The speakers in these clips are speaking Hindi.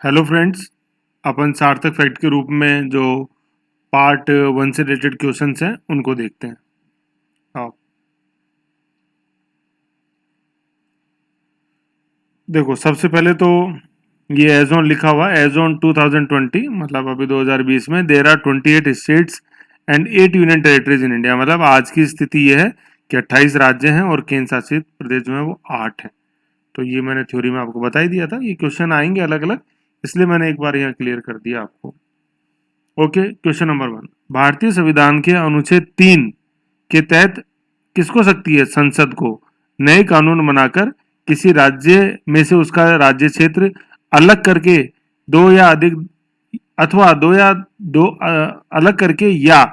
हेलो फ्रेंड्स, अपन सार्थक फैक्ट के रूप में जो पार्ट 1 से रिलेटेड क्वेश्चंस हैं उनको देखते हैं। आओ देखो, सबसे पहले तो ये एज ऑन लिखा हुआ है, एज ऑन 2020 मतलब अभी 2020 में there are 28 states and 8 union territories in India. मतलब आज की स्थिति ये है कि 28 राज्य हैं और केंद्र शासित प्रदेश जो है वो 8 हैं। तो ये मैंने थ्योरी में आपको बता ही दिया था। ये क्वेश्चन आएंगे अलग अलग, इसलिए मैंने एक बार यहाँ क्लियर कर दिया आपको। Okay, question number 1। भारतीय संविधान के अनुच्छेद 3 के तहत किसको शक्ति है संसद को नए कानून बनाकर किसी राज्य में से उसका राज्य क्षेत्र अलग करके दो या अधिक अथवा अलग करके या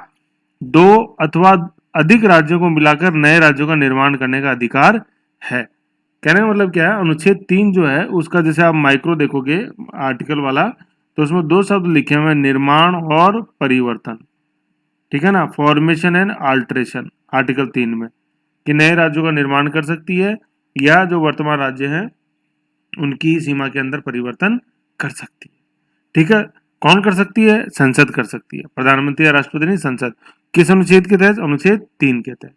दो अथवा अधिक राज्यों को मिलाकर नए राज्यों का निर्माण करने का अधिकार है। कहने का मतलब क्या है, अनुच्छेद 3 जो है उसका जैसे आप माइक्रो देखोगे आर्टिकल वाला, तो उसमें दो शब्द लिखे हुए हैं, निर्माण और परिवर्तन। ठीक है ना, फॉर्मेशन एंड अल्टरेशन, आर्टिकल 3 में, कि नए राज्यों का निर्माण कर सकती है या जो वर्तमान राज्य हैं उनकी सीमा के अंदर परिवर्तन कर सकती है। ठीक है, कौन कर सकती है? संसद कर सकती है, प्रधानमंत्री या राष्ट्रपति नहीं, संसद। किस अनुच्छेद के तहत? अनुच्छेद 3 के तहत।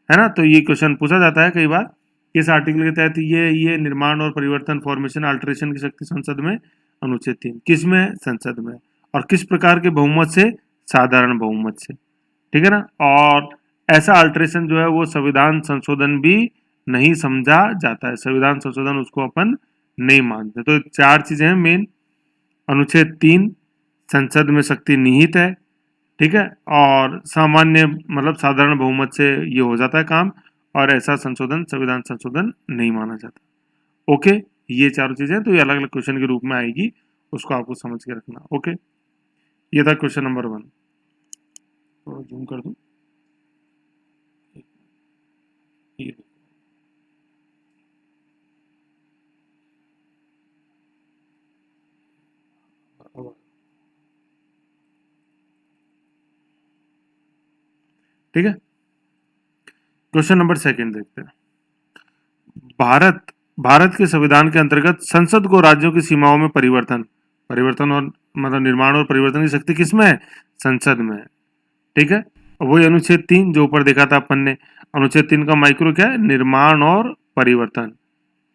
है ना, तो ये क्वेश्चन पूछा जाता है कई बार, इस आर्टिकल के तहत ये निर्माण और परिवर्तन, फॉर्मेशन अल्टरेशन की शक्ति संसद में, अनुच्छेद 3 किस में? संसद में। और किस प्रकार के बहुमत से? साधारण बहुमत से। ठीक है ना, और ऐसा अल्टरेशन जो है वो संविधान संशोधन भी नहीं समझा जाता है। संविधान संशोधन उसको अपन नहीं मानते। तो चार चीजें हैं मेन। अनुच्छेद 3, संसद में शक्ति निहित है। ठीक है, और सामान्य मतलब साधारण बहुमत से ये हो जाता है काम, और ऐसा संशोधन संविधान संशोधन नहीं माना जाता। ओके, ये चारों चीजें तो ये अलग अलग क्वेश्चन के रूप में आएगी, उसको आपको समझ के रखना। ओके, ये था क्वेश्चन नंबर 1। थोड़ा जूम कर दूं, ये ठीक है। क्वेश्चन नंबर 2 देखते हैं। भारत भारत के संविधान के अंतर्गत संसद को राज्यों की सीमाओं में परिवर्तन परिवर्तन और मतलब निर्माण और परिवर्तन की शक्ति किसमें है? संसद में है। ठीक है, वही अनुच्छेद 3 जो ऊपर देखा था अपन ने। अनुच्छेद 3 का माइक्रो क्या है? निर्माण और परिवर्तन।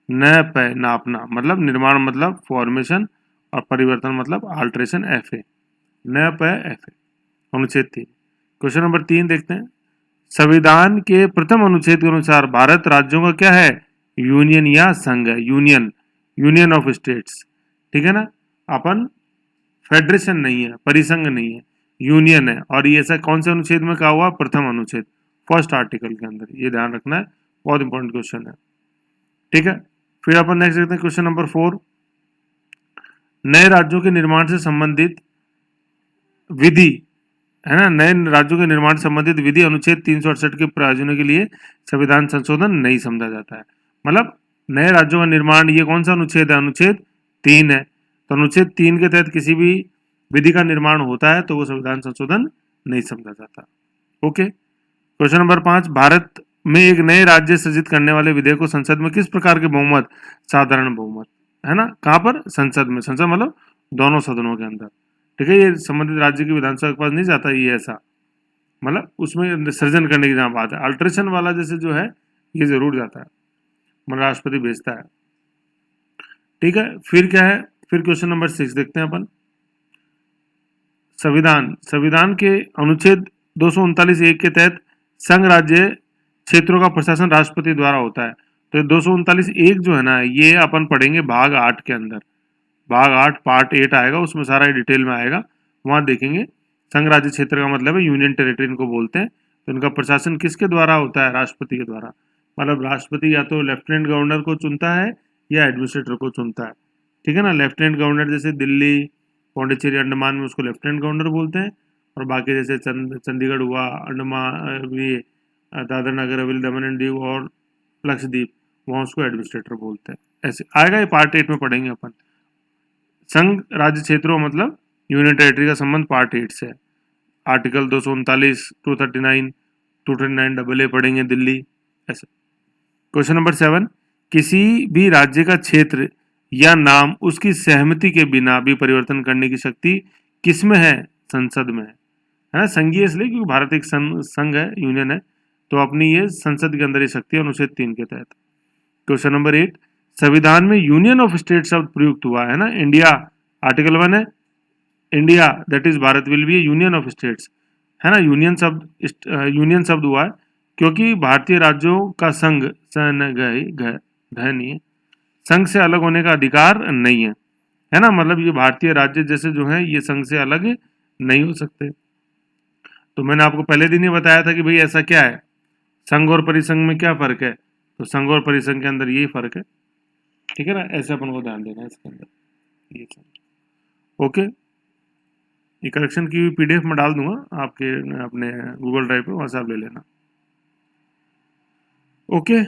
न पे नापना, मतलब निर्माण मतलब फॉर्मेशन, और परिवर्तन मतलब अल्टरेशन, एफ ए। न पे एफ ए, अनुच्छेद 3। क्वेश्चन नंबर 3 देखते हैं। संविधान के प्रथम अनुच्छेद के अनुसार भारत राज्यों का क्या है? यूनियन या संघ है। Union, union of states. ठीक है ना, अपन फेडरेशन नहीं है, परिसंघ नहीं है, यूनियन है। और ये ऐसा कौन से अनुच्छेद में कहा हुआ? प्रथम अनुच्छेद, फर्स्ट आर्टिकल के अंदर। ये ध्यान रखना है, बहुत इंपॉर्टेंट क्वेश्चन है। ठीक है, फिर अपन नेक्स्ट देखते हैं क्वेश्चन नंबर 4। नए राज्यों के निर्माण से संबंधित विधि, है ना, नए राज्यों के निर्माण से संबंधित विधि अनुच्छेद 368 के प्रयोजनों के लिए संविधान संशोधन नहीं समझा जाता है। मतलब नए राज्यों का निर्माण, ये कौन सा अनुच्छेद है? अनुच्छेद 3 है। तो अनुच्छेद 3 के तहत किसी भी विधि का निर्माण होता है तो वो संविधान संशोधन नहीं समझा जाता। Okay, question number 5। भारत में एक नए राज्य सृजित करने वाले विधेयक को संसद में किस प्रकार के बहुमत? साधारण बहुमत। है ना, कहाँ पर? संसद में। संसद मतलब दोनों सदनों के अंदर। ठीक है, ये संबंधित राज्य की विधानसभा के पास नहीं जाता ये, ऐसा मतलब उसमें सृजन करने की जहां बात है। अल्ट्रेशन वाला जैसे जो है ये जरूर जाता है, मतलब राष्ट्रपति भेजता है। ठीक है, फिर क्या है? फिर क्वेश्चन नंबर 6 देखते हैं अपन। संविधान संविधान के अनुच्छेद 239(1) के तहत संघ राज्य क्षेत्रों का प्रशासन राष्ट्रपति द्वारा होता है। तो 239(1) जो है ना, ये अपन पढ़ेंगे भाग 8 के अंदर। भाग 8 पार्ट 8 आएगा, उसमें सारा डिटेल में आएगा, वहां देखेंगे। संघ राज्य क्षेत्र का मतलब है यूनियन टेरिटरी इनको बोलते हैं। तो इनका प्रशासन किसके द्वारा होता है? राष्ट्रपति के द्वारा। मतलब राष्ट्रपति या तो लेफ्टिनेंट गवर्नर को चुनता है या एडमिनिस्ट्रेटर को चुनता है। ठीक है ना, लेफ्टिनेंट गवर्नर जैसे दिल्ली, पौंडीचेरी, अंडमान में उसको लेफ्टिनेंट गवर्नर बोलते हैं। और बाकी जैसे चंडीगढ़ हुआ, अंडमान, ये दादर नगर हवेली, दमन एंड दीव और लक्षद्वीप, वहाँ उसको एडमिनिस्ट्रेटर बोलते हैं। ऐसे आएगा, ये पार्ट 8 में पढ़ेंगे अपन। संघ राज्य क्षेत्रों मतलब यूनियन टेरिटरी का संबंध पार्ट 8 से है। आर्टिकल 239, 239, 239 डबल ए पढ़ेंगे, दिल्ली, ऐसे। Question number 7। किसी भी राज्य का क्षेत्र या नाम उसकी सहमति के बिना भी परिवर्तन करने की शक्ति किसमें है? संसद में है ना। संघीय इसलिए क्योंकि भारत एक संघ है, यूनियन है, तो अपनी ये संसद के अंदर ये शक्ति है अनुच्छेद 3 के तहत। क्वेश्चन नंबर 8, संविधान में यूनियन ऑफ स्टेट शब्द प्रयुक्त हुआ है ना। इंडिया आर्टिकल 1 है, India that is Bharat will be union of states, है ना। यूनियन शब्द हुआ है क्योंकि भारतीय राज्यों का संघ नहीं है, संघ से अलग होने का अधिकार नहीं है ना। मतलब ये भारतीय राज्य जैसे जो है ये संघ से अलग नहीं हो सकते। तो मैंने आपको पहले दिन ही बताया था कि भाई ऐसा क्या है, संघ और परिसंघ में क्या फर्क है, तो संघ और परिसंघ के अंदर यही फर्क है, ठीक है ना। ऐसे अपन को ध्यान देना है इसके अंदर, ये ओके। ये करेक्शन की पीडीएफ में डाल दूंगा आपके अपने गूगल ड्राइव पे, वहां से आप ले लेना, ओके।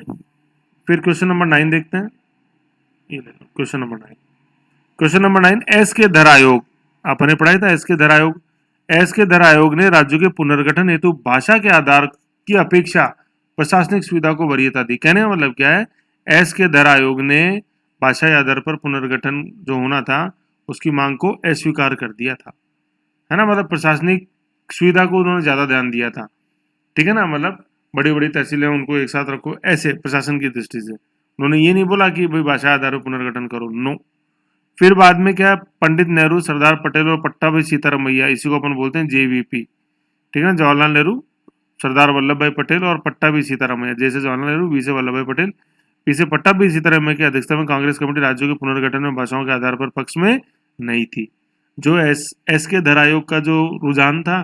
फिर क्वेश्चन नंबर 9 देखते हैं, ये ले लो question number 9। Question number 9, S K Dhar आयोग, आपने पढ़ाया था एस के धर आयोग। एस के धर आयोग ने राज्यों के पुनर्गठन हेतु भाषा के आधार की अपेक्षा प्रशासनिक सुविधा को वरीयता दी। कहने का मतलब क्या है, एस के धर आयोग ने भाषा के आधार पर पुनर्गठन जो होना था उसकी मांग को अस्वीकार कर दिया था, है ना। मतलब प्रशासनिक सुविधा को उन्होंने ज्यादा ध्यान दिया था, ठीक है ना। मतलब बड़ी बड़ी तहसीलें उनको एक साथ रखो, ऐसे प्रशासन की दृष्टि से उन्होंने ये नहीं बोला कि भाई भाषा आधार पर पुनर्गठन करो, नो। फिर बाद में क्या, पंडित नेहरू, सरदार पटेल और पट्टाभी सीतारामैया, इसी को अपन बोलते हैं जेवीपी, ठीक है ना। जवाहरलाल नेहरू, सरदार वल्लभ भाई पटेल और पट्टाभी सीतारामैया, जैसे जवाहरलाल नेहरू, वी से वल्लभ भाई पटेल, पी से पट्टाभी सीतारामैया की अध्यक्षता में कांग्रेस कमेटी राज्यों के पुनर्गठन में भाषाओं के आधार पर पक्ष में नहीं थी। जो एस के धर आयोग का जो रुझान था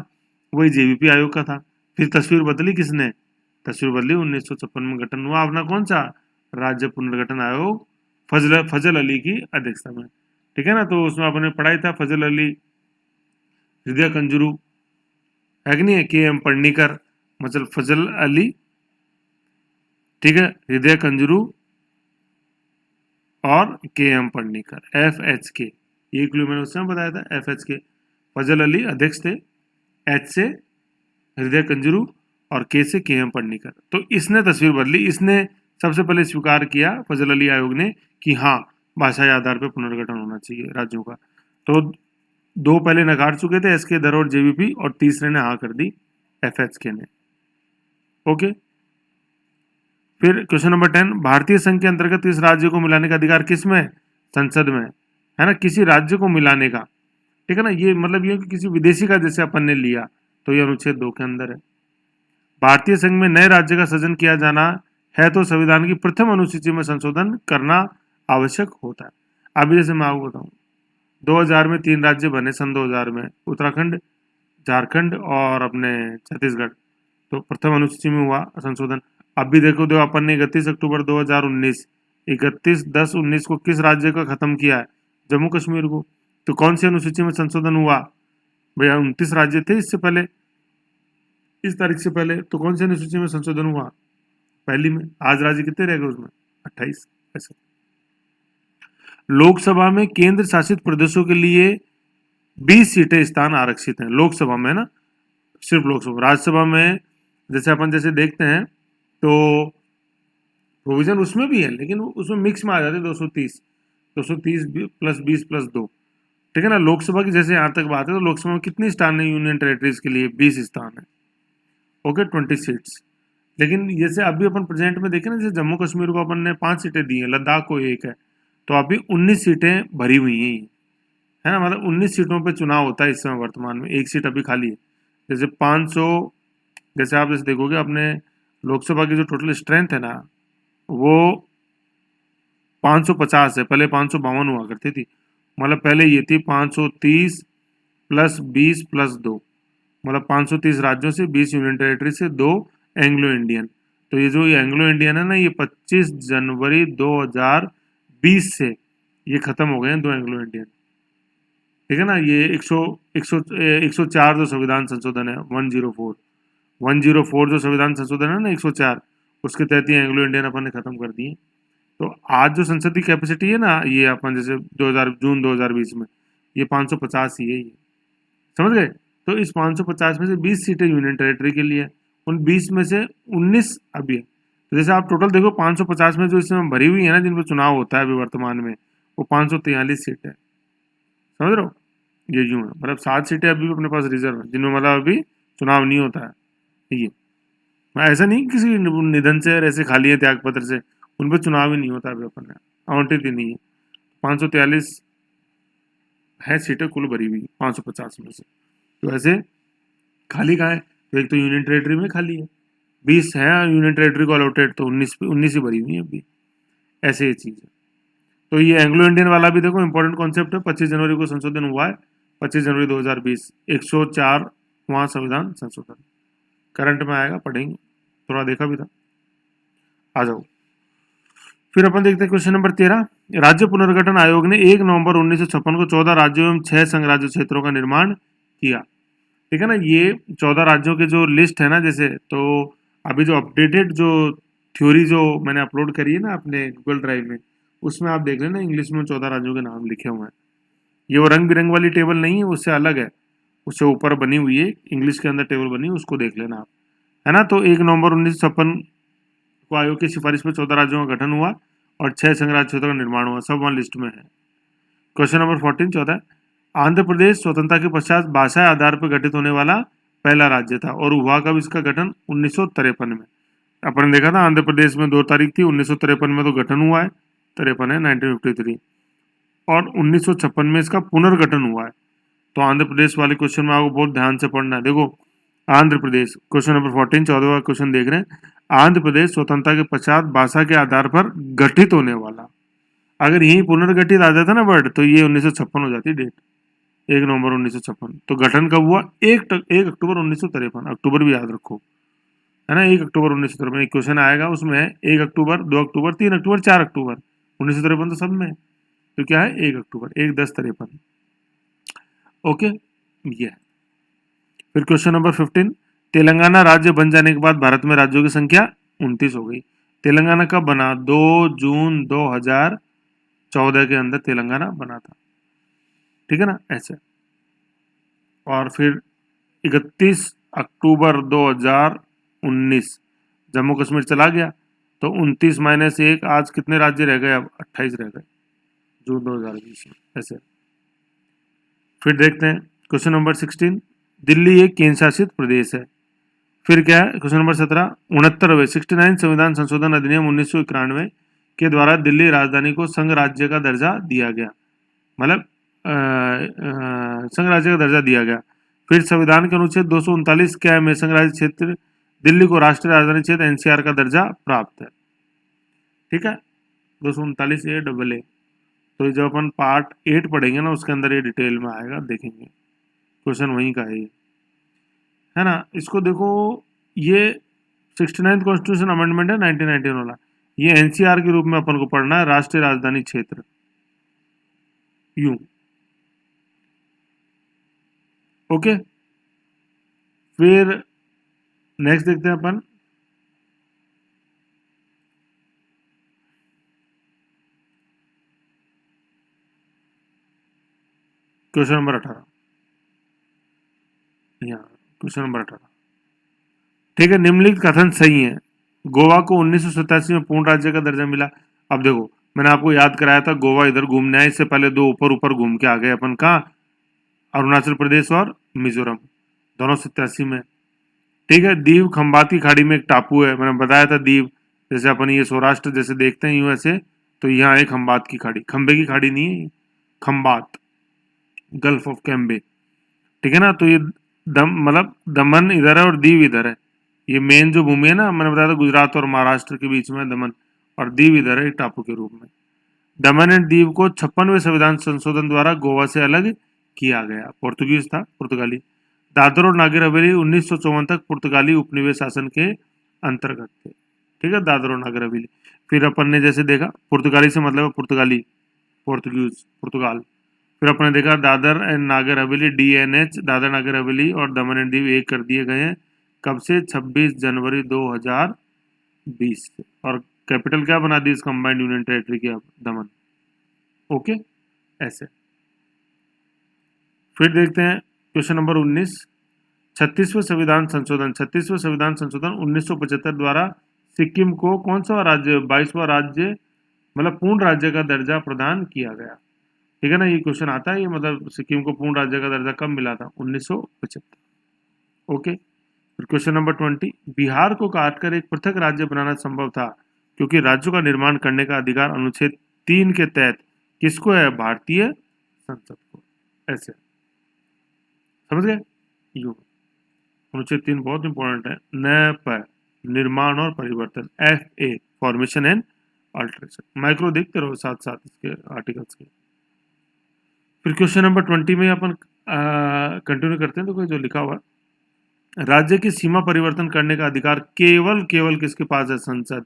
वही जेवीपी आयोग का था। फिर तस्वीर बदली किसने, तस्वीर बदली 1956 में गठन हुआ अपना कौन सा, राज्य पुनर्गठन आयोग, फजल अली की अध्यक्षता में, ठीक है ना। तो उसमें आपने पढ़ाई था फजल अली, हृदय कंजरू, है कि नहीं है, के एम पढ़नीकर, मतलब फजल अली, ठीक है, हृदय कंजरू और के एम पढ़नीकर, एफ एच के, ये क्लू मैंने उस समय बताया था, एफ एच के। फजल अली अध्यक्ष थे, एच से हृदय कंजरू और के एम पढ़नीकर। तो इसने तस्वीर बदली, इसने सबसे पहले स्वीकार किया फजल अली आयोग ने कि हाँ भाषा के आधार पर पुनर्गठन होना चाहिए राज्यों का। तो दो पहले नकार चुके थे, एसके धर और जेवीपी, और तीसरे ने हाँ कर दी, एफएचके ने, ओके। फिर क्वेश्चन नंबर 10, भारतीय संघ के अंतर्गत इस राज्य को मिलाने का अधिकार किसमें, संसद में, है ना। किसी राज्य को मिलाने का, ठीक है ना। ये मतलब ये कि किसी विदेशी का जैसे अपन ने लिया तो ये अनुच्छेद 2 के अंदर है। भारतीय संघ में नए राज्य का सृजन किया जाना है तो संविधान की प्रथम अनुसूची में संशोधन करना आवश्यक होता है। अभी जैसे मैं आपको बताऊं, 2000 में 3 राज्य बने, सन 2000 में उत्तराखंड, झारखंड और अपने छत्तीसगढ़, तो प्रथम अनुसूची में हुआ संशोधन। अभी देखो अपन ने 31 अक्टूबर 2019, 31/10/19 को किस राज्य का खत्म किया है, जम्मू कश्मीर को। तो कौन सी अनुसूची में संशोधन हुआ भैया, 29 राज्य थे इससे पहले, इस तारीख से पहले, तो कौन सी अनुसूची में संशोधन हुआ, पहली में। आज राज्य कितने रह गए उसमें, 28। ऐसा लोकसभा में केंद्र शासित प्रदेशों के लिए 20 सीटें स्थान आरक्षित हैं, लोकसभा में ना, सिर्फ लोकसभा। राज्यसभा में जैसे अपन जैसे देखते हैं तो प्रोविजन उसमें भी है, लेकिन उसमें मिक्स में आ जाते हैं 230 प्लस 20 प्लस 2, ठीक है ना। लोकसभा की जैसे यहाँ तक बात है तो लोकसभा में कितने स्थान है यूनियन टेरिटरीज के लिए, 20 स्थान है, ओके, 20 सीट्स। लेकिन जैसे अभी अपन प्रेजेंट में देखें ना, जैसे जम्मू कश्मीर को अपन ने 5 सीटें दी हैं, लद्दाख को 1 है, तो अभी 19 सीटें भरी हुई हैं, है ना। मतलब 19 सीटों पे चुनाव होता है इस समय वर्तमान में, 1 सीट अभी खाली है। जैसे 500, जैसे आप जैसे देखोगे अपने लोकसभा की जो टोटल स्ट्रेंथ है ना वो 550 है, पहले 552 हुआ करती थी। मतलब पहले ये थी 530 प्लस 20 प्लस 2, मतलब 530 राज्यों से, 20 यूनियन टेरिटरी से, 2 एंग्लो इंडियन। तो ये जो ये एंग्लो इंडियन है ना, ये 25 जनवरी 2020 से ये खत्म हो गए हैं 2 एंग्लो इंडियन, ठीक है ना। ये 104 जो संविधान संशोधन है, 104 जो संविधान संशोधन है ना 104, उसके तहत ये एंग्लो इंडियन अपन ने खत्म कर दिए। तो आज जो संसद की कैपेसिटी है ना, ये अपन जैसे 2000 जून 2020 में ये 550 ही है, ये समझ गए। तो इस 550 में से 20 सीटें यूनियन टेरिटरी के लिए, उन 20 में से 19 अभी है। तो जैसे आप टोटल देखो 550 में जो इस समय भरी हुई है ना, जिन पर चुनाव होता है अभी वर्तमान में, वो 543 सीट है, समझ रहे हो, ये यूं है, मतलब 7 सीटें अभी भी अपने पास रिजर्व है, जिनमें मतलब अभी चुनाव नहीं होता है। ये ऐसा नहीं कि किसी निधन से और ऐसे खाली है त्याग पत्र से, उन पर चुनाव ही नहीं होता अभी, अपन ने आवंटित ही नहीं है। 543 है सीटें कुल भरी हुई 550 में से, तो ऐसे खाली कहाँ है, तो एक तो यूनियन टेरेटरी में खाली है, 20 है यूनियन टेरेटरी को अलॉटेड, तो 19 ही भरी हुई है अभी, ऐसे ये चीज़ है। तो ये एंग्लो इंडियन वाला भी देखो इंपॉर्टेंट कॉन्सेप्ट है, 25 जनवरी को संशोधन हुआ है, 25 जनवरी 2020, 104वां संविधान संशोधन, करंट में आएगा, पढ़ेंगे, थोड़ा देखा भी था। आ जाओ, फिर अपन देखते हैं क्वेश्चन नंबर 13। राज्य पुनर्गठन आयोग ने 1 नवंबर 1956 को 14 राज्यों एवं 6 संघ राज्य क्षेत्रों का निर्माण किया। ठीक है ना, ये 14 राज्यों के जो लिस्ट है ना, जैसे तो अभी जो अपडेटेड जो थ्योरी जो मैंने अपलोड करी है ना अपने गूगल ड्राइव में, उसमें आप देख लेना इंग्लिश में 14 राज्यों के नाम लिखे हुए हैं। ये वो रंग बिरंग वाली टेबल नहीं है, उससे अलग है, उससे ऊपर बनी हुई है, इंग्लिश के अंदर टेबल बनी है, उसको देख लेना आप, है ना। तो 1 नवंबर 1956 को आयोग की सिफारिश पर 14 राज्यों का गठन हुआ और 6 संघ राज्य क्षेत्रों का निर्माण हुआ, सब वहाँ लिस्ट में है। क्वेश्चन नंबर 14 14, आंध्र प्रदेश स्वतंत्रता के पश्चात भाषा आधार पर गठित होने वाला पहला राज्य था और हुआ कब इसका गठन, 1953 में। अपन ने देखा था आंध्र प्रदेश में 2 तारीख थी, 1953 में तो गठन हुआ है, 53 है 1953, और 1956 में इसका पुनर्गठन हुआ है। तो आंध्र प्रदेश वाले क्वेश्चन में आपको बहुत ध्यान से पढ़ना है। देखो Andhra Pradesh, question number 14 14वां question देख रहे हैं, आंध्र प्रदेश स्वतंत्रता के पश्चात भाषा के आधार पर गठित होने वाला, अगर यही पुनर्गठित आ जाता ना वर्ड, तो ये 1956 हो जाती डेट, 1 नवंबर 1956। तो गठन कब हुआ, 1 अक्टूबर 1953, अक्टूबर भी याद रखो, है ना, 1 अक्टूबर 1953 एक क्वेश्चन आएगा, उसमें 1 अक्टूबर 2 अक्टूबर 3 अक्टूबर 4 अक्टूबर, 1953 तो सब में है, तो क्या है 1 अक्टूबर 1 10 53, ओके ये है। फिर क्वेश्चन नंबर 15, तेलंगाना राज्य बन जाने के बाद भारत में राज्यों की संख्या 29 हो गई। तेलंगाना कब बना, 2 जून 2014 के अंदर तेलंगाना बना था, ठीक है ना, ऐसे। और फिर 31 अक्टूबर 2019 जम्मू कश्मीर चला गया, तो 29 माइनस 1, आज कितने राज्य रह गए, अब 28 रह गए जून 2020 में, ऐसे। फिर देखते हैं क्वेश्चन नंबर 16, दिल्ली एक केंद्र शासित प्रदेश है। फिर क्या है, क्वेश्चन नंबर 17, 69वें 69 संविधान संशोधन अधिनियम 1991 के द्वारा दिल्ली राजधानी को संघ राज्य का दर्जा दिया गया, मतलब संघ राज्य का दर्जा दिया गया। फिर संविधान के अनुच्छेद 239 क्या में संघ राज्य क्षेत्र दिल्ली को राष्ट्रीय राजधानी क्षेत्र एनसीआर का दर्जा प्राप्त है, ठीक है, 239A तो ये जब अपन पार्ट 8 पढ़ेंगे ना, उसके अंदर ये डिटेल में आएगा, देखेंगे, क्वेश्चन वहीं का है ना। इसको देखो, ये 69th कॉन्स्टिट्यूशन अमेंडमेंट है 1991 वाला, ये एनसीआर के रूप में अपन को पढ़ना है, राष्ट्रीय राजधानी क्षेत्र, यूं, ओके। फिर नेक्स्ट देखते हैं अपन, क्वेश्चन नंबर 18, यहाँ क्वेश्चन नंबर 18, ठीक है, निम्नलिखित कथन सही है, गोवा को 1987 में पूर्ण राज्य का दर्जा मिला। अब देखो मैंने आपको याद कराया था, गोवा इधर घूमने आए, इससे पहले 2 ऊपर ऊपर घूम के आ गए अपन, कहाँ, अरुणाचल प्रदेश और मिजोरम, दोनों 87 में, ठीक है। दीव खंबाती खाड़ी में एक टापू है, मैंने बताया था दीव, जैसे अपन ये सौराष्ट्र जैसे देखते हैं यूएसए, तो यहाँ एक खंबात की खाड़ी, खंबे की खाड़ी नहीं है, खंबात, गल्फ ऑफ कैम्बे, ठीक है ना। तो ये मतलब दमन इधर है और दीव इधर है, ये मेन जो भूमि है ना, मैंने बताया था गुजरात और महाराष्ट्र के बीच में दमन, और दीव इधर है एक टापू के रूप में। दमन एंड दीव को 56वें संविधान संशोधन द्वारा गोवा से अलग किया गया, पोर्तुगीज था, पुर्तगाली। दादर और नागर हवेली 1954 तक पुर्तगाली उपनिवेश शासन के अंतर्गत थे, ठीक है, दादर और नागर हवेली। फिर अपन ने जैसे देखा पुर्तगाली से मतलब है पुर्तगाली, पोर्तुगीज, पुर्तगाल। फिर अपन ने देखा दादर एंड नागर हवेली DNH, दादर नागर हवेली और दमन एंड दीव एक कर दिए गए हैं, कब से, 26 जनवरी 2020 से, और कैपिटल क्या बना दी इस कंबाइंड यूनियन टेरिटरी की, अब दमन, ओके, ऐसे। फिर देखते हैं क्वेश्चन नंबर 19, 36वें संविधान संशोधन, 36वें संविधान संशोधन 1975 द्वारा सिक्किम को कौन सा राज्य, 22वां राज्य मतलब पूर्ण राज्य का दर्जा प्रदान किया गया। ठीक है ना, ये क्वेश्चन आता है, ये मतलब सिक्किम को पूर्ण राज्य का दर्जा कब मिला था? 1975। ओके, फिर क्वेश्चन नंबर 20, बिहार को काटकर एक पृथक राज्य बनाना संभव था क्योंकि राज्यों का निर्माण करने का अधिकार अनुच्छेद 3 के तहत किसको है? भारतीय संसद को। ऐसे समझ गए? यू अनुच्छेद 3 बहुत इंपॉर्टेंट है। न पर निर्माण और परिवर्तन, FA formation and alteration. Micro देखते रहो साथ साथ इसके आर्टिकल्स के। फिर क्वेश्चन नंबर 20 में अपन कंटिन्यू करते हैं। तो कोई जो लिखा हुआ है, राज्य की सीमा परिवर्तन करने का अधिकार केवल केवल किसके पास है? संसद।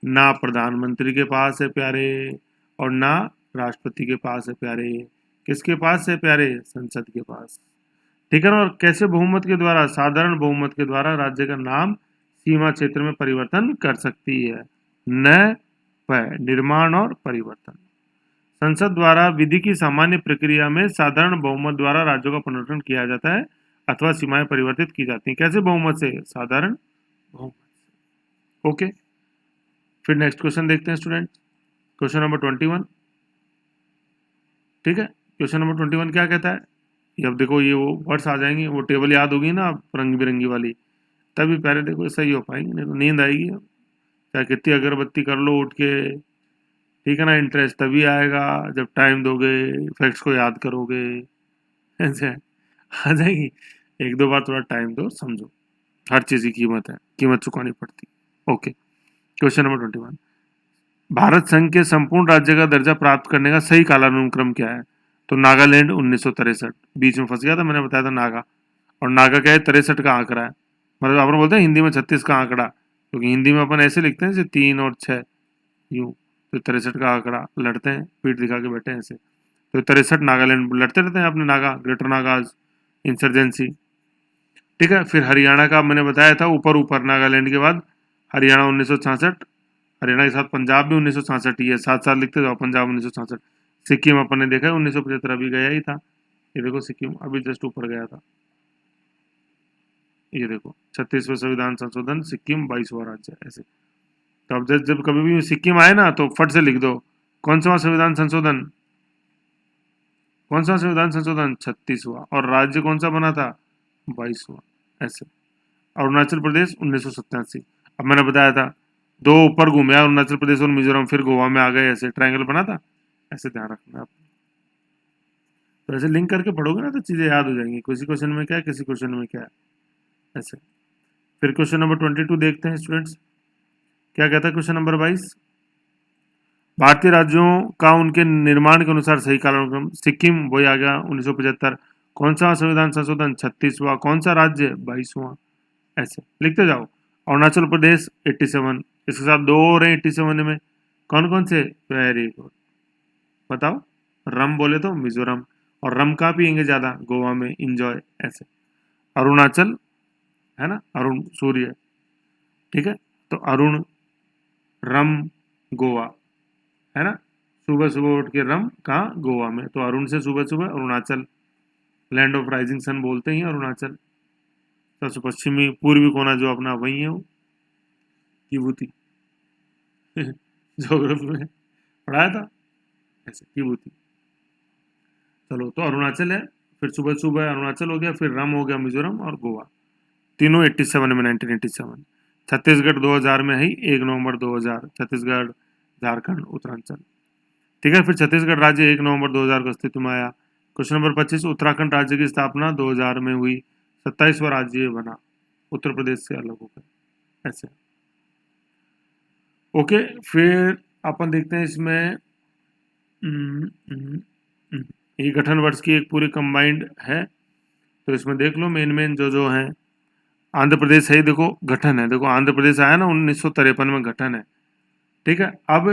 ना प्रधानमंत्री के पास है प्यारे, और ना राष्ट्रपति के पास है प्यारे। किसके पास है प्यारे? संसद के पास। ठीक है ना। और कैसे बहुमत के द्वारा? साधारण बहुमत के द्वारा राज्य का नाम सीमा क्षेत्र में परिवर्तन कर सकती है। न निर्माण और परिवर्तन। संसद द्वारा विधि की सामान्य प्रक्रिया में साधारण बहुमत द्वारा राज्यों का पुनर्गठन किया जाता है अथवा सीमाएं परिवर्तित की जाती हैं। कैसे बहुमत से? साधारण बहुमत। ओके, फिर नेक्स्ट क्वेश्चन देखते हैं स्टूडेंट, क्वेश्चन नंबर 21। ठीक है, क्वेश्चन नंबर 21 क्या कहता है? ये अब देखो, ये वो वर्ड्स आ जाएंगे, वो टेबल याद होगी ना रंग बिरंगी वाली, तभी पहले देखो सही हो पाएंगे, नहीं तो नींद आएगी। चाहे कितनी अगरबत्ती कर लो उठ के, ठीक है ना, इंटरेस्ट तभी आएगा जब टाइम दोगे, फैक्ट्स को याद करोगे, ऐसे आ जाएगी। एक दो बार थोड़ा टाइम दो, समझो हर चीज की कीमत है, कीमत चुकानी पड़ती है। ओके, क्वेश्चन नंबर 21, भारत संघ के संपूर्ण राज्य का दर्जा प्राप्त करने का सही कालानुक्रम क्या है? तो नागालैंड 1963, बीच में फंस गया था, मैंने बताया था नागा। और नागा क्या है? 63 का आंकड़ा है। मतलब अपन बोलते हैं हिंदी में 36 का आंकड़ा, क्योंकि हिंदी में अपन ऐसे लिखते हैं जैसे 3 और 6 यूं। तो 63 का आंकड़ा लड़ते हैं, पीठ दिखा के बैठे हैं ऐसे। तो 63 नागालैंड लड़ते रहते हैं अपने नागा, ग्रेटर नागाज इंसर्जेंसी। ठीक है, फिर हरियाणा का मैंने बताया था, ऊपर ऊपर नागालैंड के बाद हरियाणा 1966, हरियाणा के साथ पंजाब भी 1966 ही है, साथ साथ लिखते जाओ, पंजाब 1966। सिक्किम अपन ने देखा है 1975 अभी गया ही था, ये देखो सिक्किम अभी जस्ट ऊपर गया था, ये देखो 36वें संविधान संशोधन, सिक्किम 22वां राज्य ऐसे। तो अब जब कभी भी सिक्किम आए ना तो फट से लिख दो कौन सा संविधान संशोधन, कौन सा संविधान संशोधन? 36वां। और राज्य कौन सा बना था? 22वां ऐसे। अरुणाचल प्रदेश 1987। अब मैंने बताया था दो ऊपर घूमे, अरुणाचल प्रदेश और मिजोरम, फिर गोवा में आ गए, ऐसे ट्रायंगल बना था, ऐसे ध्यान रखना आप। तो ऐसे लिंक करके पढ़ोगे ना तो चीजें याद हो जाएंगी, किसी क्वेश्चन में क्या है, किसी क्वेश्चन में क्या है, ऐसे। फिर क्वेश्चन नंबर 22 देखते हैं स्टूडेंट्स, क्या कहता है क्वेश्चन नंबर 22, भारतीय राज्यों का उनके निर्माण के अनुसार सही कालानुक्रम, सिक्किम वही आ गया 1975, कौन सा संविधान संशोधन? 36वां, कौन सा राज्य? 22वां, ऐसे लिखते जाओ। अरुणाचल प्रदेश 87, इसके साथ दो और हैं 87 में, कौन कौन से? वेरी गुड, बताओ। रम बोले तो मिजोरम, और रम कहाँ पियेंगे ज्यादा? गोवा में, इंजॉय ऐसे। अरुणाचल है ना, अरुण सूर्य, ठीक है, तो अरुण, रम, गोवा, है ना। सुबह सुबह उठ के रम कहाँ? गोवा में, तो अरुण से सुबह सुबह Arunachal, land of rising sun बोलते हैं अरुणाचल। सबसे पश्चिमी पूर्वी कोना जो अपना वही है वो किबूती ज्योग्राफी में पढ़ाया था ऐसे, किबूती। चलो, तो अरुणाचल है, फिर सुबह सुबह अरुणाचल हो गया, फिर रम हो गया मिजोरम, और गोवा, तीनों 87 में, 1987। छत्तीसगढ़ 2000 में है, 1 नवंबर 2000, छत्तीसगढ़, झारखंड, उत्तरांचल। ठीक है, फिर छत्तीसगढ़ राज्य 1 नवंबर 2000 को अस्तित्व में आया। क्वेश्चन नंबर 25, उत्तराखंड राज्य की स्थापना 2000 में हुई, 27वां राज्य बना उत्तर प्रदेश से अलग होकर, ऐसे। ओके, फिर अपन देखते हैं इसमें ये गठन वर्ष की एक पूरी कंबाइंड है, तो इसमें देख लो मेन मेन जो जो है। आंध्र प्रदेश है, देखो गठन है, देखो आंध्र प्रदेश आया ना 1953 में, गठन है। ठीक है, अब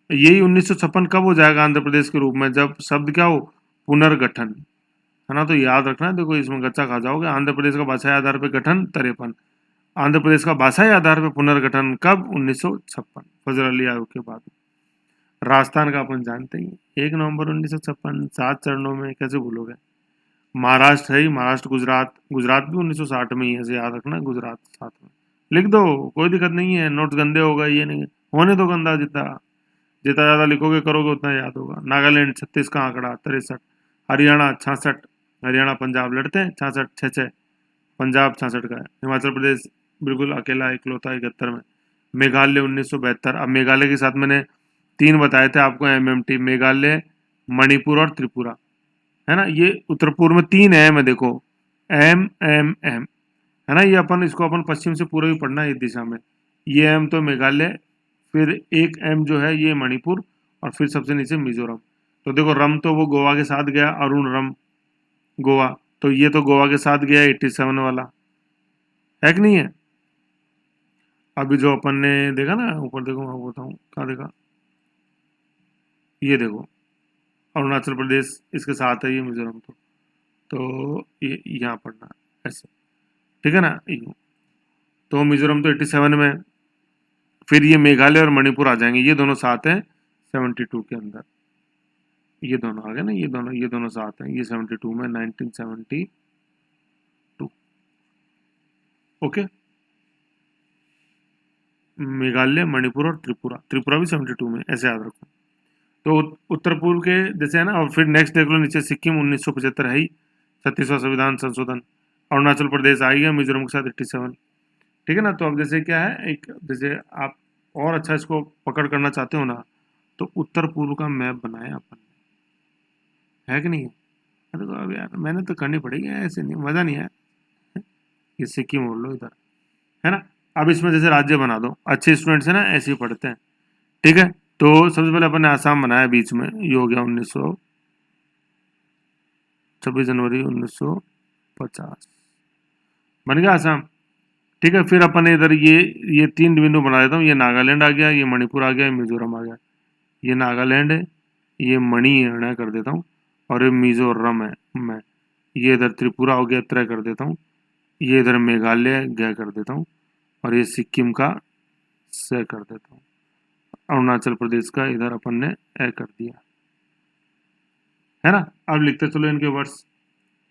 यही 1956 कब हो जाएगा आंध्र प्रदेश के रूप में? जब शब्द क्या हो? पुनर्गठन, है ना। तो याद रखना, देखो इसमें गच्चा खा जाओगे। आंध्र प्रदेश का भाषाई आधार पर गठन 53, आंध्र प्रदेश का भाषाई आधार पर पुनर्गठन कब? 1956, फजल अली आयोग के बाद। राजस्थान का अपन जानते ही 1 नवंबर 1956, 7 चरणों में, कैसे भूलोगे। महाराष्ट्र है ही, महाराष्ट्र, गुजरात, गुजरात भी 1960 में ही है, ऐसे याद रखना, गुजरात साथ में लिख दो, कोई दिक्कत नहीं है। नोट्स गंदे हो गए ये नहीं, होने दो गंदा जितना, जितना ज़्यादा लिखोगे करोगे उतना याद होगा। नागालैंड 36 का आंकड़ा 63, हरियाणा 66, हरियाणा पंजाब लड़ते हैं 66 6 पंजाब 66 का है। हिमाचल प्रदेश बिल्कुल अकेला इकलौता 71 में। मेघालय 1972। अब मेघालय के साथ मैंने 3 बताए थे आपको एमएमटी, मेघालय, मणिपुर और त्रिपुरा, है ना। ये उत्तर पूर्व में 3 एम है, देखो एम एम एम, है ना। ये अपन इसको अपन पश्चिम से पूर्व ही पढ़ना है इस दिशा में। ये एम तो मेघालय, फिर एक एम जो है ये मणिपुर, और फिर सबसे नीचे मिजोरम। तो देखो रम तो वो गोवा के साथ गया, अरुण रम गोवा, तो ये तो गोवा के साथ गया 87 वाला, है कि नहीं है। अभी जो अपन ने देखा ना ऊपर, देखो मैं बताऊँ कहाँ देखा, ये देखो अरुणाचल प्रदेश इसके साथ है, ये मिजोरम तो ये यहाँ पढ़ना है ऐसे, ठीक है ना। यूं। तो मिजोरम तो 87 में है। फिर ये मेघालय और मणिपुर आ जाएंगे, ये दोनों साथ हैं 72 के अंदर। ये दोनों आ गए ना, ये दोनों साथ हैं, ये 72 में 1972। ओके। मेघालय, मणिपुर और त्रिपुरा, त्रिपुरा भी 72 में, ऐसे याद रखो। तो उत्तर पूर्व के जैसे है ना। और फिर नेक्स्ट देख लो नीचे, सिक्किम 1975 है ही, 36वां संविधान संशोधन। अरुणाचल प्रदेश आ गया मिजोरम के साथ 87, ठीक है ना। तो अब जैसे क्या है, एक जैसे आप और अच्छा इसको पकड़ करना चाहते हो ना, तो उत्तर पूर्व का मैप बनाया अपन ने, है कि नहीं है। अरे तो अब यार मैंने तो करनी पड़ेगी, ऐसे नहीं मजा नहीं आया। ये सिक्किम बोल लो इधर, है ना। अब इसमें जैसे राज्य बना दो, अच्छे स्टूडेंट्स है ना ऐसे ही पढ़ते हैं, ठीक है। तो सबसे पहले अपन ने आसाम बनाया बीच में, ये हो गया 26 जनवरी 1950, बन गया आसाम, ठीक है। फिर अपन ने इधर ये 3 बिंदु बना देता हूँ, ये नागालैंड आ गया, ये मणिपुर आ गया, ये मिजोरम आ गया। ये नागालैंड है, ये मणि कर देता हूँ, और ये मिजोरम है मैं, ये इधर त्रिपुरा हो गया, त्रय कर देता हूँ, ये इधर मेघालय गया कर देता हूँ, और ये सिक्किम का स कर देता हूँ। अरुणाचल प्रदेश का इधर अपन ने ए कर दिया, है ना। अब लिखते चलो इनके वर्ड्स,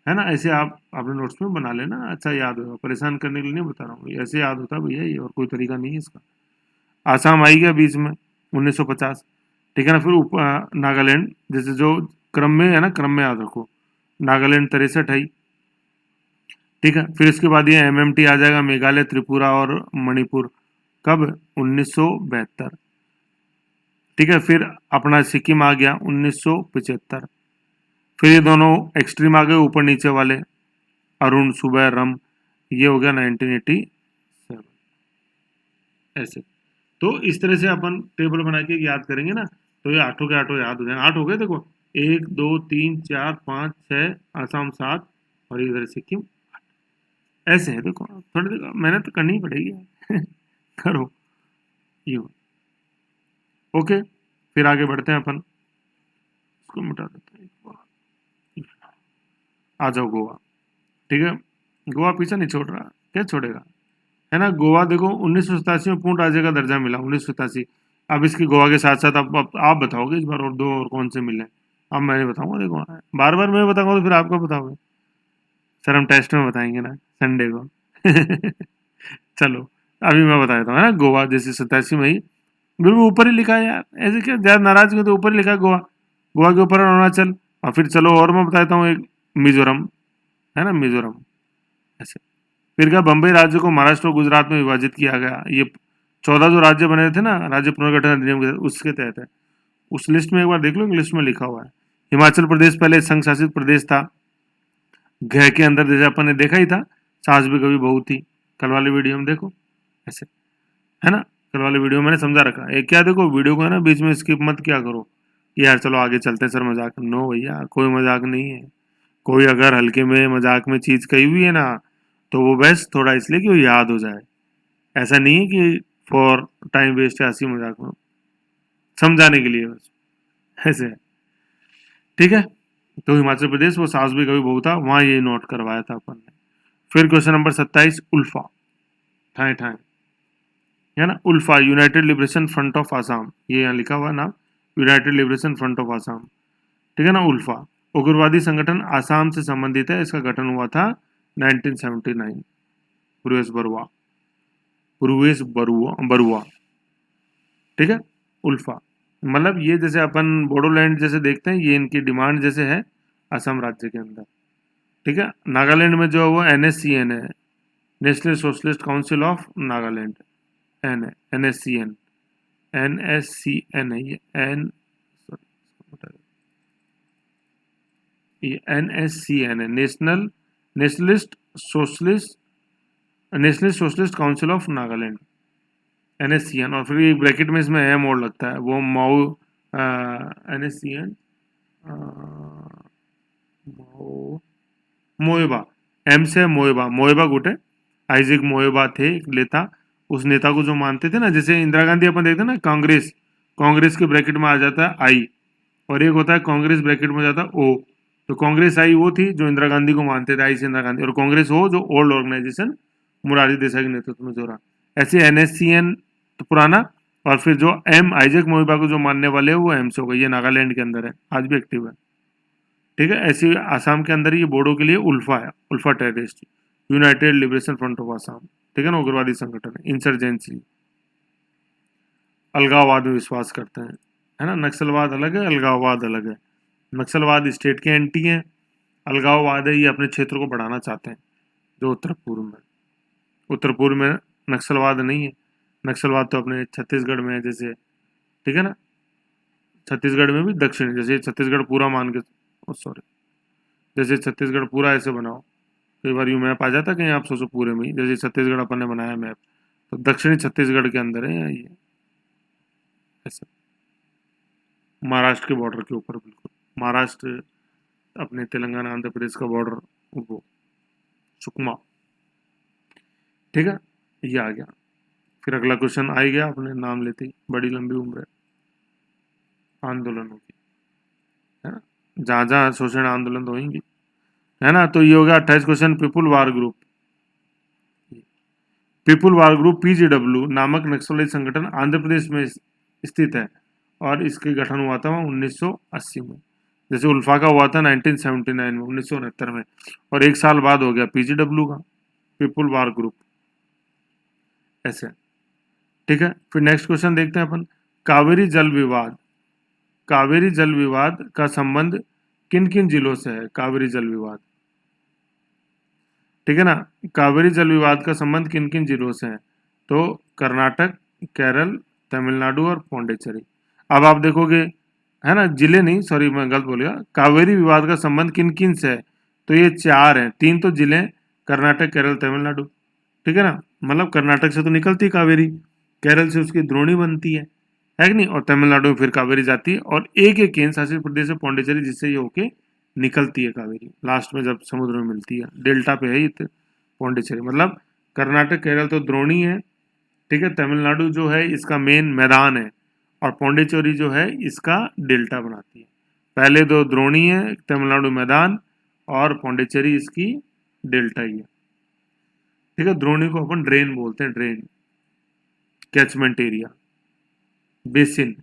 है ना। ऐसे आप अपने नोट्स में बना लेना, अच्छा याद होगा, परेशान करने के लिए नहीं बता रहा हूँ, ये ऐसे याद होता है भैया, ये और कोई तरीका नहीं है इसका। आसाम आई गया बीच में 1950, ठीक है ना। फिर नागालैंड, जैसे जो क्रम में है ना, क्रम में याद रखो, नागालैंड 63 है, ठीक है। फिर इसके बाद ये एमएमटी आ जाएगा, मेघालय, त्रिपुरा और मणिपुर, कब 1972, ठीक है। फिर अपना सिक्किम आ गया 1975। फिर ये दोनों एक्सट्रीम आ गए ऊपर नीचे वाले, अरुण, सुबह, रम, ये हो गया 1987, ऐसे। तो इस तरह से अपन टेबल बना के याद करेंगे ना, तो ये आठों के आठों याद हो जाएंगे। 8 हो गए देखो, 1 2 3 4 5 6, आसाम 7, और इधर सिक्किम, ऐसे है देखो। थोड़ी देखो मेहनत तो करनी ही पड़ेगी करो ये। ओके, फिर आगे बढ़ते हैं अपन, इसको मिटा देते हैं एक बार। आ जाओ गोवा, ठीक है। गोवा पीछे नहीं छोड़ रहा, क्या छोड़ेगा, है ना। गोवा देखो 1987 में पूर्ण राज्य का दर्जा मिला, 1987। अब इसकी गोवा के साथ साथ अब आप बताओगे इस बार, और दो और कौन से मिले। अब मैं नहीं बताऊंगा, देखो बार बार मैं बताऊंगा तो फिर आपको बताओगे। सर हम टेस्ट में बताएंगे ना संडे को चलो अभी मैं बता देता हूँ, है ना। गोवा जैसे 87 में ही बिल्कुल ऊपर ही लिखा है यार, ऐसे क्या ज्यादा नाराज हो तो ऊपर ही लिखा है गोवा, गोवा के ऊपर अरुणाचल, और फिर चलो और मैं बताता हूँ एक मिजोरम, है ना, मिजोरम, ऐसे। फिर क्या, बम्बई राज्य को महाराष्ट्र और गुजरात में विभाजित किया गया, ये 14 जो राज्य बने थे ना राज्य पुनर्गठन अधिनियम के उसके तहत है। उस लिस्ट में एक बार देख लो, इंग्लिश में लिखा हुआ है। हिमाचल प्रदेश पहले संघ शासित प्रदेश था, घ के अंदर, जैसे अपन ने देखा ही था, सास भी कभी बहू थी, कल वाले वीडियो में देखो, ऐसे, है ना। कल वाले वीडियो में मैंने समझा रखा है, एक क्या देखो वीडियो को है ना बीच में स्किप मत क्या करो कि यार चलो आगे चलते हैं सर, मजाक, नो भैया कोई मजाक नहीं है। कोई अगर हल्के में मजाक में चीज कही हुई है ना, तो वो बेस्ट थोड़ा इसलिए कि वो याद हो जाए, ऐसा नहीं है कि फॉर टाइम वेस्ट है, हंसी मजाक में, समझाने के लिए बस, ऐसे है, ठीक है। तो हिमाचल प्रदेश वो सास भी कभी बहू था, वहां ये नोट करवाया था अपन ने। फिर क्वेश्चन नंबर 27, उल्फा, ठाए ठाए, है ना। ULFA United Liberation Front of Assam, ये यहाँ लिखा हुआ ना, United Liberation Front of Assam, ठीक है ना। उल्फा उग्रवादी संगठन आसाम से संबंधित है, इसका गठन हुआ था 1979, पूर्वेश बरुआ, पूर्वेश बरुआ बरुआ, ठीक है, उल्फा। मतलब ये जैसे अपन बोडोलैंड जैसे देखते हैं, ये इनकी डिमांड जैसे है असम राज्य के अंदर। ठीक है, नागालैंड में जो है वो NSCN है, National socialist council of Nagaland, N है, NSCN, NSCN है ये, एन ये NSCN है, nationalist socialist national socialist council of Nagaland, NSCN। और फिर ये ब्रैकेट में इसमें एम और लगता है, वो माओ, NSCN, माओ, मोएबा, एम से मोएबा, मोएबा गुटे, आइजैक मोएबा थे एक नेता। उस नेता को जो मानते थे ना, जैसे इंदिरा गांधी अपन देखते हैं ना, कांग्रेस, कांग्रेस के ब्रैकेट में आ जाता है आई, और एक होता है कांग्रेस ब्रैकेट में जाता है ओ। तो कांग्रेस आई वो थी जो इंदिरा गांधी को मानते थे, आई से इंदिरा गांधी, और कांग्रेस हो जो ओल्ड ऑर्गेनाइजेशन मुरारी देसाई के नेतृत्व में जो रहा। ऐसे NSCN तो पुराना, और फिर जो एम, आइजैक मोहिबा को जो मानने वाले हैं वो एम से हो गई, ये नागालैंड के अंदर है, आज भी एक्टिव है। ठीक है, ऐसे आसाम के अंदर ये बोडो के लिए उल्फा है, ULFA terrorist, United Liberation Front of Assam. ठीक है ना, उग्रवादी संगठन है, इंसर्जेंसी, अलगाववाद में विश्वास करते हैं, है ना। नक्सलवाद अलग है, अलगाववाद अलग है। नक्सलवाद स्टेट के एंटी हैं, अलगाववाद है ये अपने क्षेत्र को बढ़ाना चाहते हैं, जो उत्तर पूर्व में नक्सलवाद नहीं है। नक्सलवाद तो अपने छत्तीसगढ़ में है जैसे, ठीक है ना, छत्तीसगढ़ में भी दक्षिण, जैसे छत्तीसगढ़ पूरा मान के, सॉरी, जैसे छत्तीसगढ़ पूरा ऐसे बनाओ, कई बार यूं मैप आ जाता है कहीं, आप सोचो पूरे में ही, जैसे छत्तीसगढ़ अपन ने बनाया मैप, तो दक्षिणी छत्तीसगढ़ के अंदर है ये, ऐसे महाराष्ट्र के बॉर्डर के ऊपर बिल्कुल, महाराष्ट्र अपने तेलंगाना आंध्र प्रदेश का बॉर्डर, वो सुकमा। ठीक है, ये आ गया। फिर अगला क्वेश्चन आ ही गया, अपने नाम लेते ही, बड़ी लंबी उम्र है आंदोलनों की, है ना, जहां जहां शोषण आंदोलन तो होंगे, है ना। तो ये हो गया 28 question. People war group, people war group PGW नामक नक्सली संगठन आंध्र प्रदेश में स्थित है, और इसके गठन हुआ था 1980 में, जैसे उल्फा का हुआ था 1979 में, 1969 में, और एक साल बाद हो गया PGW का, पीपुल वार ग्रुप, ऐसे। ठीक है, फिर नेक्स्ट क्वेश्चन देखते हैं अपन। कावेरी जल विवाद, कावेरी जल विवाद का संबंध किन किन जिलों से है? कावेरी जल विवाद, ठीक है ना, कावेरी जल विवाद का संबंध किन किन जिलों से है? तो कर्नाटक, केरल, तमिलनाडु और पौंडीचेरी। अब आप देखोगे, है ना, जिले नहीं, सॉरी मैं गलत बोल गया, कावेरी विवाद का संबंध किन किन से है? तो ये चार हैं, तीन तो जिले, कर्नाटक, केरल, तमिलनाडु। ठीक है ना, मतलब कर्नाटक से तो निकलती है कावेरी, केरल से उसकी द्रोणी बनती है कि नहीं, और तमिलनाडु में फिर कावेरी जाती है, और एक केंद्र शासित प्रदेश है पौंडीचेरी, जिससे ये होके निकलती है कावेरी, लास्ट में जब समुद्र में मिलती है, डेल्टा पे है ये पौंडीचेरी। मतलब कर्नाटक, केरल तो द्रोणी है, ठीक है, तमिलनाडु जो है इसका मेन मैदान है, और पौंडीचेरी जो है इसका डेल्टा बनाती है। पहले दो द्रोणी है, तमिलनाडु मैदान, और पौंडीचेरी इसकी डेल्टा ही है। ठीक है, द्रोणी को अपन ड्रेन बोलते हैं, drain, catchment area, basin,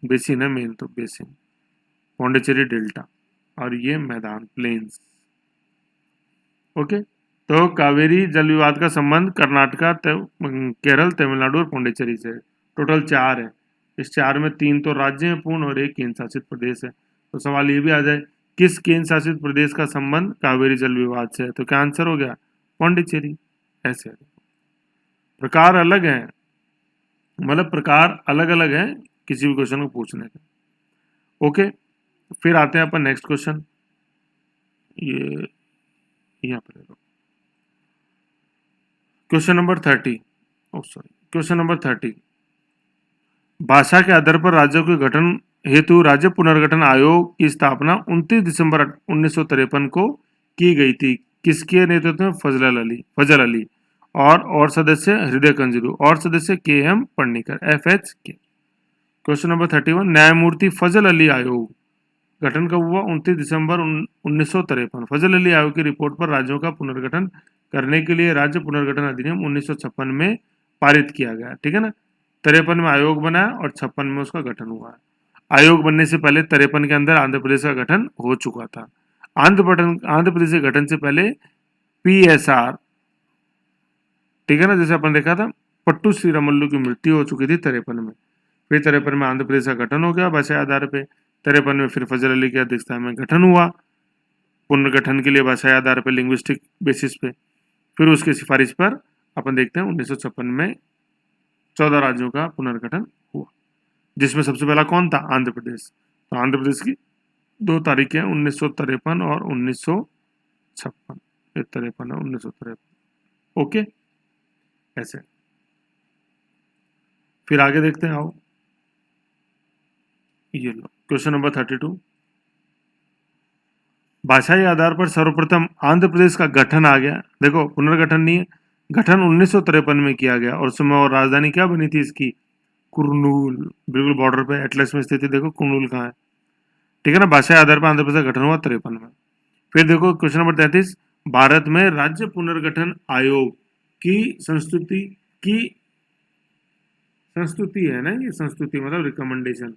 basin है मेन, तो बेसिन, पौंडीचेरी डेल्टा, और ये मैदान, प्लेन्स। ओके, तो कावेरी जल विवाद का संबंध कर्नाटका, केरल, तमिलनाडु और पौंडीचेरी से। टोटल चार है, इस चार में तीन तो राज्य हैं पूर्ण, और एक केंद्र शासित प्रदेश है। तो सवाल ये भी आ जाए, किस केंद्र शासित प्रदेश का संबंध कावेरी जल विवाद से है? तो क्या आंसर हो गया? पौंडीचेरी। ऐसे प्रकार अलग हैं, मतलब प्रकार अलग अलग हैं किसी भी क्वेश्चन को पूछने के। ओके, फिर आते हैं अपन नेक्स्ट क्वेश्चन, ये यहाँ पर question number 30, sorry, question number 30। भाषा के आधार पर राज्यों के गठन हेतु राज्य पुनर्गठन आयोग की स्थापना 29 दिसंबर 1953 को की गई थी। किसके नेतृत्व में? फजल अली, और सदस्य हृदय कंजरू, और सदस्य KM पन्नीकर, FH के। Question number 31। न्यायमूर्ति फजल अली आयोग गठन कब हुआ? 29 दिसंबर 1953। फजल अली आयोग की रिपोर्ट पर राज्यों का पुनर्गठन करने के लिए राज्य पुनर्गठन अधिनियम 1956 में पारित किया गया। ठीक है ना, 53 में आयोग बना और 56 में उसका गठन हुआ। आयोग बनने से पहले 53 के अंदर आंध्र प्रदेश का गठन हो चुका था। आंध्र प्रदेश के गठन से पहले PSR, ठीक है ना, जैसे अपन देखा था, पट्टू श्रीरामुलु की मृत्यु हो चुकी थी 53 में। फिर 53 में आंध्र प्रदेश का गठन हो गया भाषाई आधार पे। 53 में फिर फजल अली की अध्यक्षता में गठन हुआ पुनर्गठन के लिए भाषाई आधार पे, लिंग्विस्टिक बेसिस पे। फिर उसकी सिफारिश पर अपन देखते हैं 1956 में 14 राज्यों का पुनर्गठन हुआ, जिसमें सबसे पहला कौन था? आंध्र प्रदेश। तो आंध्र प्रदेश की 2 तारीखें 1953 और 1956, 53 और 1953। ओके, ऐसे। फिर आगे देखते हैं, आओ ये लो क्वेश्चन नंबर 32। भाषाई आधार पर सर्वप्रथम आंध्र प्रदेश का गठन आ गया। देखो, पुनर्गठन नहीं है, गठन 1953 में किया गया और उसमें और राजधानी क्या बनी थी इसकी? कुर्नूल। बिल्कुल बॉर्डर पे एटलस में स्थित है, देखो कुर्नूल कहाँ है, ठीक है ना। भाषाई आधार पर आंध्र प्रदेश का गठन हुआ 53 में। फिर देखो क्वेश्चन नंबर 33, भारत में राज्य पुनर्गठन आयोग की संस्तुति है ना, ये संस्तुति मतलब रिकमेंडेशन,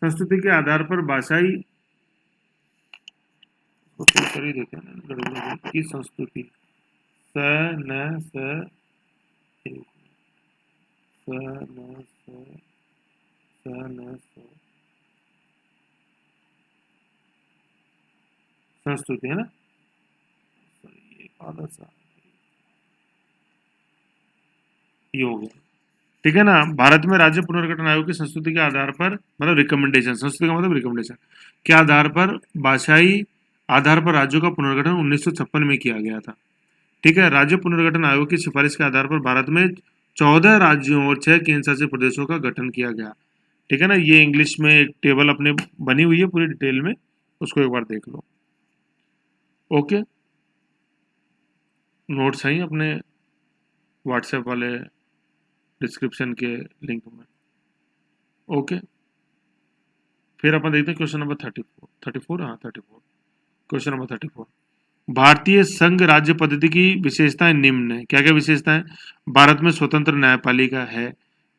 संस्तुति के आधार पर भाषाई कर ही देते हैं ना, की संस्तुति स न स स न स न स संस्तुति है ना, ये आधा सा ये हो गया, ठीक है ना। भारत में राज्य पुनर्गठन आयोग की संस्तुति के आधार पर, मतलब रिकमेंडेशन, संस्तुति का मतलब रिकमेंडेशन के आधार पर भाषाई आधार पर राज्यों का पुनर्गठन 1956 में किया गया था, ठीक है। राज्य पुनर्गठन आयोग की सिफारिश के आधार पर भारत में 14 राज्यों और 6 केंद्र शासित प्रदेशों का गठन किया गया, ठीक है ना। ये इंग्लिश में एक टेबल अपने बनी हुई है पूरी डिटेल में, उसको एक बार देख लो। ओके, नोट्स हैं अपने व्हाट्सएप वाले डिस्क्रिप्शन के लिंक में। ओके, फिर अपन देखते हैं क्वेश्चन नंबर 34। हाँ 34, क्वेश्चन नंबर 34। भारतीय संघ राज्य पद्धति की विशेषताएं निम्न है। क्या क्या विशेषताएं? भारत में स्वतंत्र न्यायपालिका है,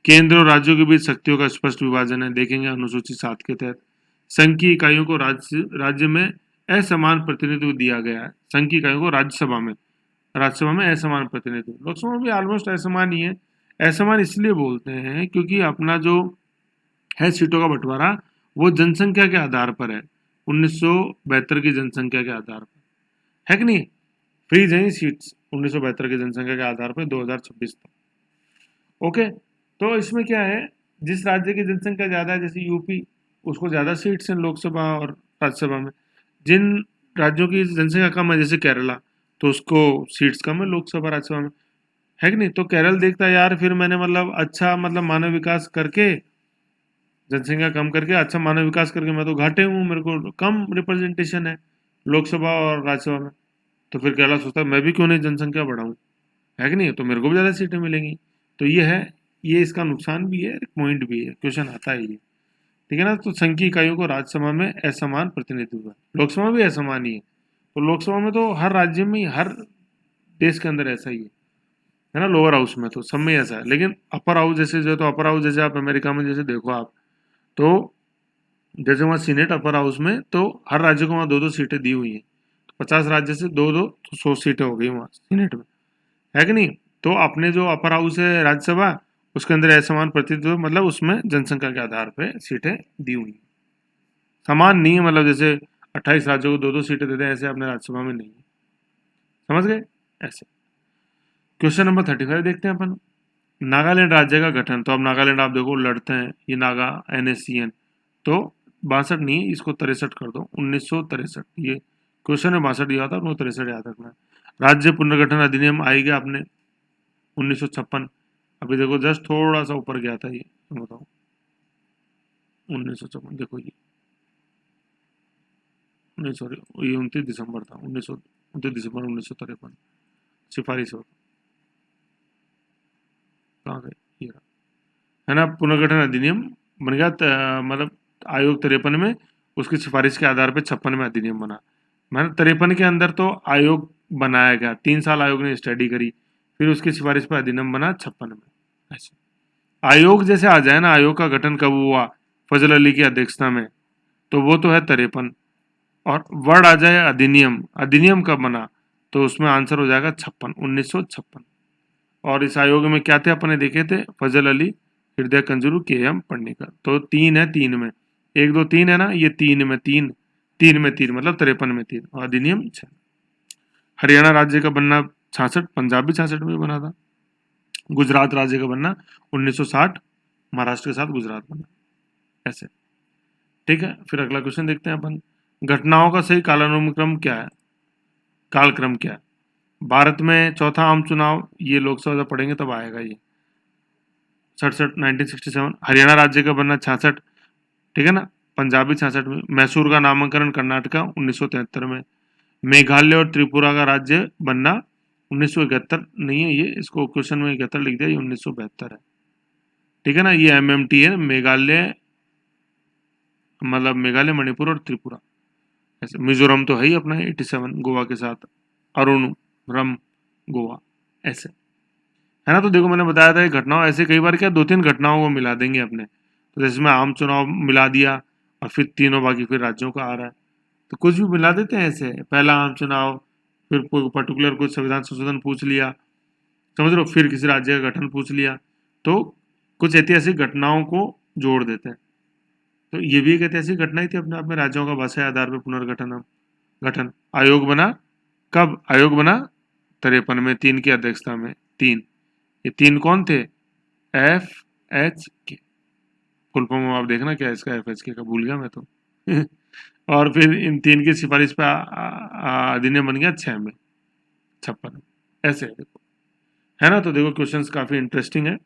केंद्र और राज्यों के बीच शक्तियों का स्पष्ट विभाजन है, देखेंगे अनुसूची 7 के तहत। संघ की इकाइयों को राज्य में असमान प्रतिनिधित्व दिया गया है। संघ की इकाइयों को राज्यसभा में असमान प्रतिनिधित्व, लोकसभा में भी ऑलमोस्ट असमान ही है। असमान इसलिए बोलते हैं क्योंकि अपना जो है सीटों का बंटवारा वो जनसंख्या के आधार पर है, 1972 की जनसंख्या के आधार पर, है कि नहीं। फ्रीज है सीट्स 1972 की जनसंख्या के आधार पर 2026 तक। ओके, तो इसमें क्या है, जिस राज्य की जनसंख्या ज्यादा है जैसे यूपी, उसको ज्यादा सीट्स हैं लोकसभा और राज्यसभा में। जिन राज्यों की जनसंख्या कम है जैसे केरला, तो उसको सीट्स कम है लोकसभा राज्यसभा में, है कि नहीं। तो केरल देखता है यार, फिर मैंने मतलब अच्छा मतलब मानव विकास करके, जनसंख्या कम करके अच्छा मानव विकास करके मैं तो घाटे हूँ, मेरे को कम रिप्रेजेंटेशन है लोकसभा और राज्यसभा में। तो फिर केरला सोचता है मैं भी क्यों नहीं जनसंख्या बढ़ाऊं, है कि नहीं, तो मेरे को भी ज़्यादा सीटें मिलेंगी। तो ये है, ये इसका नुकसान भी है, एक पॉइंट भी है, क्वेश्चन आता है ये, ठीक है ना। तो संघ की इकाइयों को राज्यसभा में असमान प्रतिनिधित्व है, लोकसभा में भी असमान ही है। तो लोकसभा में तो हर राज्य में हर देश के अंदर ऐसा ही है ना। लोअर हाउस में तो सब में ऐसा है, लेकिन अपर हाउस जैसे जो, तो अपर हाउस जैसे आप अमेरिका में जैसे देखो आप, तो जैसे वहाँ सीनेट अपर हाउस में तो हर राज्य को वहाँ 2-2 सीटें दी हुई हैं, तो 50 राज्य से 2-2 तो 100 सीटें हो गई वहाँ सीनेट में, है कि नहीं। तो अपने जो अपर हाउस है राज्यसभा, उसके अंदर असमान प्रतिनिधित्व, मतलब उसमें जनसंख्या के आधार पर सीटें दी हुई हैं, समान नहीं है, मतलब जैसे 28 राज्यों को 2-2 सीटें देते हैं, ऐसे अपने राज्यसभा में नहीं है, समझ गए ऐसे। क्वेश्चन नंबर 35 देखते हैं अपन, नागालैंड राज्य का गठन। तो अब नागालैंड आप देखो लड़ते हैं, ये नागा NSCN, तो 62 नहीं है, इसको 63 कर दो, 1963, ये क्वेश्चन में 62 दिया था, 63 याद रखना है। राज्य पुनर्गठन अधिनियम आई गया अपने 1956, अभी देखो जस्ट थोड़ा सा ऊपर गया था ये, बताओ 1956, देखो ये 29 दिसंबर था, 29 दिसंबर 1953 सिफारिश हो, कहाँ गए ये रहा, है ना। पुनर्गठन अधिनियम बन गया मतलब आयोग 53 में, उसकी सिफारिश के आधार पर 56 में अधिनियम बना। मतलब 53 के अंदर तो आयोग बनाया गया, 3 साल आयोग ने स्टडी करी, फिर उसकी सिफारिश पर अधिनियम बना 56 में। ऐसे आयोग जैसे आ जाए ना, आयोग का गठन कब हुआ, फजल अली की अध्यक्षता में, तो वो तो है 53, और वर्ड आ जाए अधिनियम, अधिनियम कब बना, तो उसमें आंसर हो जाएगा 56, 1956। और इस आयोग में क्या थे अपने देखे थे, फजल अली, हृदय कंजरू के एम पढ़ने का। तो 3 है, 3 में 1 2 3 है ना, ये 3 में 3, 3 में 3 मतलब 53 में 3, और अधिनियम 6। हरियाणा राज्य का बनना 66, पंजाब भी 66 में बना था। गुजरात राज्य का बनना 1960, महाराष्ट्र के साथ गुजरात बना, ऐसे। ठीक है, फिर अगला क्वेश्चन देखते हैं अपन। घटनाओं का सही कालानुक्रम क्या है, कालक्रम क्या है? भारत में चौथा आम चुनाव, ये लोकसभा जब पढ़ेंगे तब आएगा ये, 67 1967। हरियाणा राज्य का बनना 66, ठीक है ना, पंजाबी 66 में। मैसूर का नामांकन कर्नाटका 1973 में। मेघालय और त्रिपुरा का राज्य बनना 1971 नहीं है ये, इसको क्वेश्चन में 71 लिख दिया, ये 1972 है। ठीक है ना, ये एमएमटी है, मेघालय मतलब मेघालय, मणिपुर और त्रिपुरा, ऐसे। मिजोरम तो है ही अपना 87 गोवा के साथ, अरुणरम गोवा, ऐसे, है ना। तो देखो मैंने बताया था, ये घटनाओं ऐसे कई बार क्या 2-3 घटनाओं को मिला देंगे अपने, तो जैसे मैं आम चुनाव मिला दिया और फिर तीनों बाकी फिर राज्यों का आ रहा है, तो कुछ भी मिला देते हैं ऐसे, पहला आम चुनाव, फिर कोई पर्टिकुलर कुछ संविधान संशोधन पूछ लिया, समझ लो, फिर किसी राज्य का गठन पूछ लिया, तो कुछ ऐतिहासिक घटनाओं को जोड़ देते हैं। तो ये भी एक ऐतिहासिक घटना ही थी अपने आप में, राज्यों का भाषाई आधार पर पुनर्गठन, गठन। आयोग बना कब, आयोग बना 53 में, 3 की अध्यक्षता में, 3, ये 3 कौन थे, एफ एच के, फुल फॉर्म आप देखना क्या है इसका, एफ एच के का भूल गया मैं तो और फिर इन 3 की सिफारिश पे अधिनियम बन गया 6 में, 56, ऐसे है, देखो, है ना। तो देखो क्वेश्चंस काफी इंटरेस्टिंग है,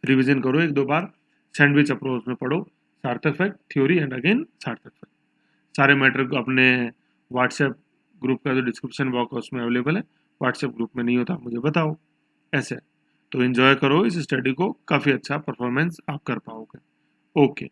रिवीजन करो 1-2 बार, सैंडविच अप्रोच में पढ़ो, सार्थक फैक्ट, थ्योरी एंड अगेन सार्थक फैक्ट, सारे मैटर को अपने व्हाट्सएप ग्रुप का जो डिस्क्रिप्शन बॉक्स है उसमें अवेलेबल है, व्हाट्सएप ग्रुप में नहीं होता मुझे बताओ, ऐसे। तो एंजॉय करो इस स्टडी को, काफ़ी अच्छा परफॉर्मेंस आप कर पाओगे। ओके।